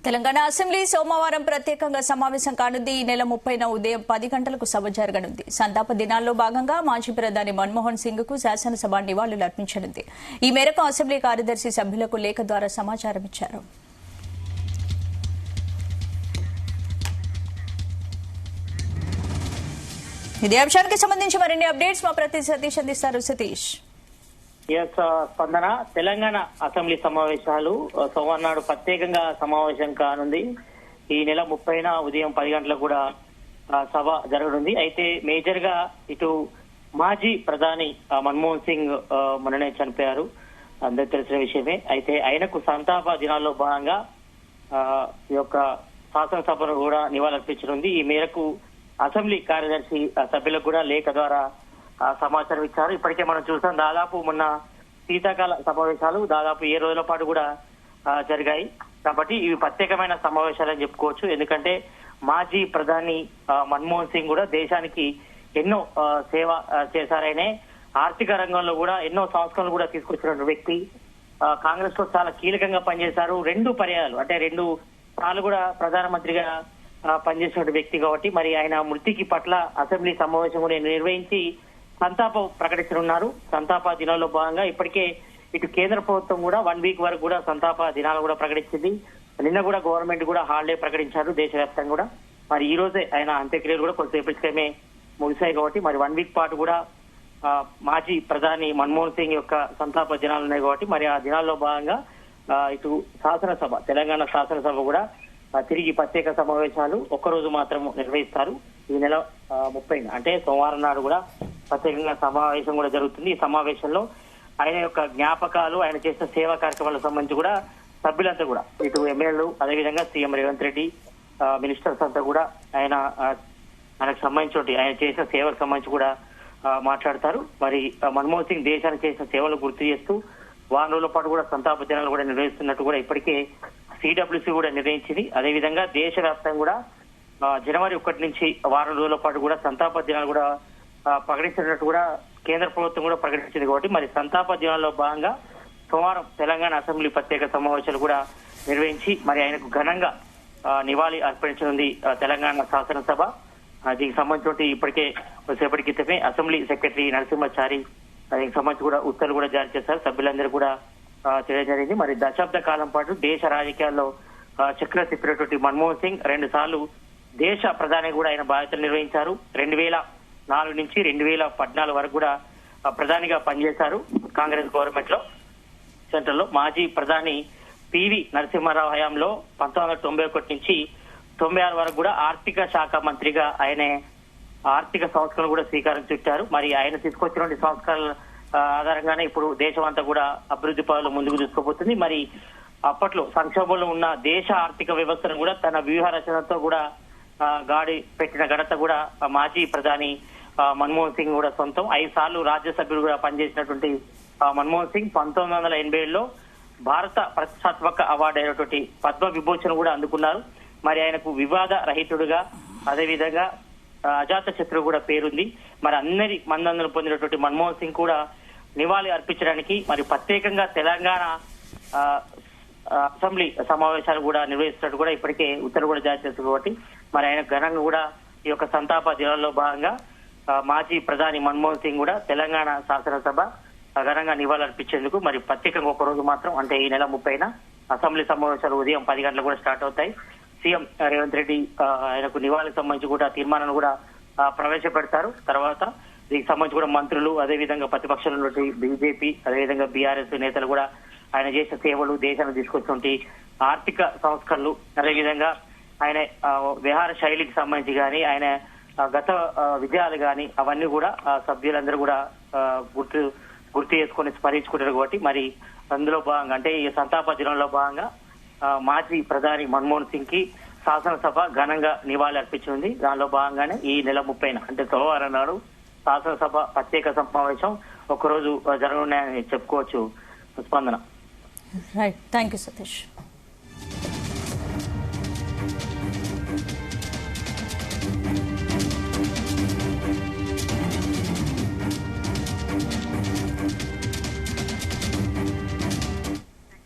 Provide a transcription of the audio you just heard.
Telangana assembly సోమవారం ప్రత్యేకంగా సమావేశం కానుంది. ఈ నెల 30న ఉదయం 10 గంటలకు సభ జరగనుంది. సంతాప దినాల్లో భాగంగా మాజీ ప్రధాని మన్మోహన్ సింగ్ కు శాసనసభ నివాళులు అర్పించనుంది. ఈ మేరకు అసెంబ్లీ కార్యదర్శి సభ్యులకు లేఖ ద్వారా సమాచారం ఇచ్చారు. ఇదే అంశానికి సంబంధించి మరిన్ని అప్డేట్స్ మా ప్రతినిధి సతీష్ అందిస్తారు. సతీష్. స్పందన, తెలంగాణ అసెంబ్లీ సమావేశాలు సోమవారం నాడు ప్రత్యేకంగా సమావేశం కానుంది. ఈ నెల 30న ఉదయం 10 గంటలకు కూడా సభ జరగనుంది. అయితే మేజర్ గా ఇటు మాజీ ప్రధాని మన్మోహన్ సింగ్ మొన్ననే చనిపోయారు, అందరికి తెలిసిన విషయమే. అయితే ఆయనకు సంతాప దినాల్లో భాగంగా ఈ యొక్క శాసనసభను కూడా నివాళులర్పించనుంది. ఈ మేరకు అసెంబ్లీ కార్యదర్శి సభ్యులకు కూడా లేఖ ద్వారా సమాచారం ఇచ్చారు. ఇప్పటికే మనం చూసాం, దాదాపు మొన్న శీతాకాల సమావేశాలు దాదాపు 7 రోజుల పాటు కూడా జరిగాయి. కాబట్టి ఇవి ప్రత్యేకమైన సమావేశాలని చెప్పుకోవచ్చు. ఎందుకంటే మాజీ ప్రధాని మన్మోహన్ సింగ్ కూడా దేశానికి ఎన్నో సేవ చేశారనే, ఆర్థిక రంగంలో కూడా ఎన్నో సంస్కరణలు కూడా తీసుకొచ్చిన వ్యక్తి. కాంగ్రెస్ లో చాలా కీలకంగా పనిచేశారు. 2 పర్యాయాలు అంటే 2 సార్లు కూడా ప్రధానమంత్రిగా పనిచేసిన వ్యక్తి కాబట్టి మరి ఆయన మృతికి పట్ల అసెంబ్లీ సమావేశం కూడా నిర్వహించి సంతాపం ప్రకటించనున్నారు. సంతాప దినాల్లో భాగంగా ఇప్పటికే ఇటు కేంద్ర ప్రభుత్వం కూడా 1 వీక్ వరకు కూడా సంతాప దినాలు కూడా ప్రకటించింది. నిన్న కూడా గవర్నమెంట్ కూడా హాలిడే ప్రకటించారు దేశవ్యాప్తంగా కూడా. మరి ఈ రోజే ఆయన అంత్యక్రియలు కూడా కొంతసేపటికే ముగిశాయి కాబట్టి మరి 1 వీక్ పాటు కూడా మాజీ ప్రధాని మన్మోహన్ సింగ్ యొక్క సంతాప దినాలు ఉన్నాయి కాబట్టి మరి ఆ దినాల్లో భాగంగా ఇటు శాసనసభ, తెలంగాణ శాసనసభ కూడా తిరిగి ప్రత్యేక సమావేశాలు ఒక్కరోజు మాత్రం నిర్వహిస్తారు. ఈ నెల 30న అంటే సోమవారం నాడు కూడా ప్రత్యేకంగా సమావేశం కూడా జరుగుతుంది. ఈ సమావేశంలో ఆయన యొక్క జ్ఞాపకాలు, ఆయన చేసిన సేవా కార్యక్రమాలకు సంబంధించి కూడా సభ్యులంతా కూడా ఇటు ఎమ్మెల్యేలు, అదేవిధంగా సీఎం రేవంత్ రెడ్డి, మినిస్టర్స్ అంతా కూడా ఆయనకు సంబంధించి ఆయన చేసిన సేవలకు సంబంధించి కూడా మాట్లాడతారు. మరి మన్మోహన్ సింగ్ దేశానికి చేసిన సేవలు గుర్తు చేస్తూ 1 రోజుల పాటు కూడా సంతాప దినాలు కూడా నిర్వహిస్తున్నట్టు కూడా ఇప్పటికే సిడబ్ల్యూసీ కూడా నిర్ణయించింది. అదేవిధంగా దేశవ్యాప్తంగా కూడా జనవరి 1 నుంచి 1 రోజుల పాటు కూడా సంతాప దినాలు కూడా ప్రకటించినట్టు కూడా కేంద్ర ప్రభుత్వం కూడా ప్రకటించింది. కాబట్టి మరి సంతాప దినాల్లో భాగంగా సోమవారం తెలంగాణ అసెంబ్లీ ప్రత్యేక సమావేశాలు కూడా నిర్వహించి మరి ఆయనకు ఘనంగా నివాళి అర్పించనుంది తెలంగాణ శాసనసభ. దీనికి సంబంధించి ఇప్పటికే కొద్దిసేపటి క్రితమే అసెంబ్లీ సెక్రటరీ నరసింహాచారి దీనికి సంబంధించి కూడా ఉత్తర్వులు కూడా జారీ చేశారు. సభ్యులందరూ కూడా తెలియజేరింది. మరి దశాబ్ద కాలం పాటు దేశ రాజకీయాల్లో చక్ర తిప్పినటువంటి మన్మోహన్ సింగ్ 2 సార్లు దేశ ప్రధాని కూడా ఆయన బాధ్యతలు నిర్వహించారు. 2004 నుంచి 2014 వరకు కూడా ప్రధానిగా పనిచేశారు కాంగ్రెస్ గవర్నమెంట్ లో, సెంట్రల్ లో. మాజీ ప్రధాని పివి నరసింహారావు హయాంలో 1991 నుంచి 96 వరకు కూడా ఆర్థిక శాఖ మంత్రిగా ఆయనే ఆర్థిక సంస్కరణలు కూడా శ్రీకారం చుట్టారు. మరి ఆయన తీసుకొచ్చినటువంటి సంస్కరణల ఆధారంగానే ఇప్పుడు దేశం అంతా కూడా అభివృద్ధి పనులు ముందుకు తీసుకుపోతుంది. మరి అప్పట్లో సంక్షోభంలో ఉన్న దేశ ఆర్థిక వ్యవస్థను కూడా తన వ్యూహ రచనతో కూడా గాడి పెట్టిన ఘనత కూడా మాజీ ప్రధాని మన్మోహన్ సింగ్ కూడా సొంతం. 5 సార్లు రాజ్యసభ్యులు కూడా పనిచేసినటువంటి మన్మోహన్ సింగ్ 1987లో భారత ప్రతిష్టాత్మక అవార్డు అయినటువంటి పద్మ విభూషణ్ కూడా అందుకున్నారు. మరి ఆయనకు వివాద రహితుడుగా, అదేవిధంగా అజాత శత్రువు కూడా పేరుంది. మరి అందరి మన్ననలు పొందినటువంటి మన్మోహన్ సింగ్ కూడా నివాళి అర్పించడానికి మరి ప్రత్యేకంగా తెలంగాణ అసెంబ్లీ సమావేశాలు కూడా నిర్వహిస్తున్నట్టు కూడా ఇప్పటికే ఉత్తర్వులు కూడా జారీ చేస్తారు. కాబట్టి మరి ఆయన ఘనంగా కూడా ఈ యొక్క సంతాప దినాల్లో భాగంగా మాజీ ప్రధాని మన్మోహన్ సింగ్ కూడా తెలంగాణ శాసనసభ ఘనంగా నివాళులు అర్పించేందుకు మరి ప్రత్యేకంగా ఒక రోజు మాత్రం అంటే ఈ నెల 30న అసెంబ్లీ సమావేశాలు ఉదయం 10 గంటలకు కూడా స్టార్ట్ అవుతాయి. సీఎం రేవంత్ రెడ్డి ఆయనకు నివాళులకు సంబంధించి కూడా తీర్మానాన్ని కూడా ప్రవేశపెడతారు. తర్వాత దీనికి సంబంధించి కూడా మంత్రులు, అదేవిధంగా ప్రతిపక్షాల నుండి బీజేపీ, అదేవిధంగా బీఆర్ఎస్ నేతలు కూడా ఆయన చేసిన సేవలు, దేశానికి తీసుకొచ్చినటువంటి ఆర్థిక సంస్కరణలు, అదేవిధంగా ఆయన వ్యవహార శైలికి సంబంధించి కానీ ఆయన గత విజయాలు కానీ అవన్నీ కూడా సభ్యులందరూ కూడా గుర్తు చేసుకుని స్మరించుకుంటారు. కాబట్టి మరి అందులో భాగంగా అంటే ఈ సంతాప దినంలో భాగంగా మాజీ ప్రధాని మన్మోహన్ సింగ్ కి శాసనసభ ఘనంగా నివాళి అర్పించింది. దానిలో భాగంగానే ఈ నెల 30న అంటే సోమవారం నాడు శాసనసభ ప్రత్యేక సమావేశం ఒకరోజు జరగనున్నాయని చెప్పుకోవచ్చు. స్పందన. Right, thank you Satish.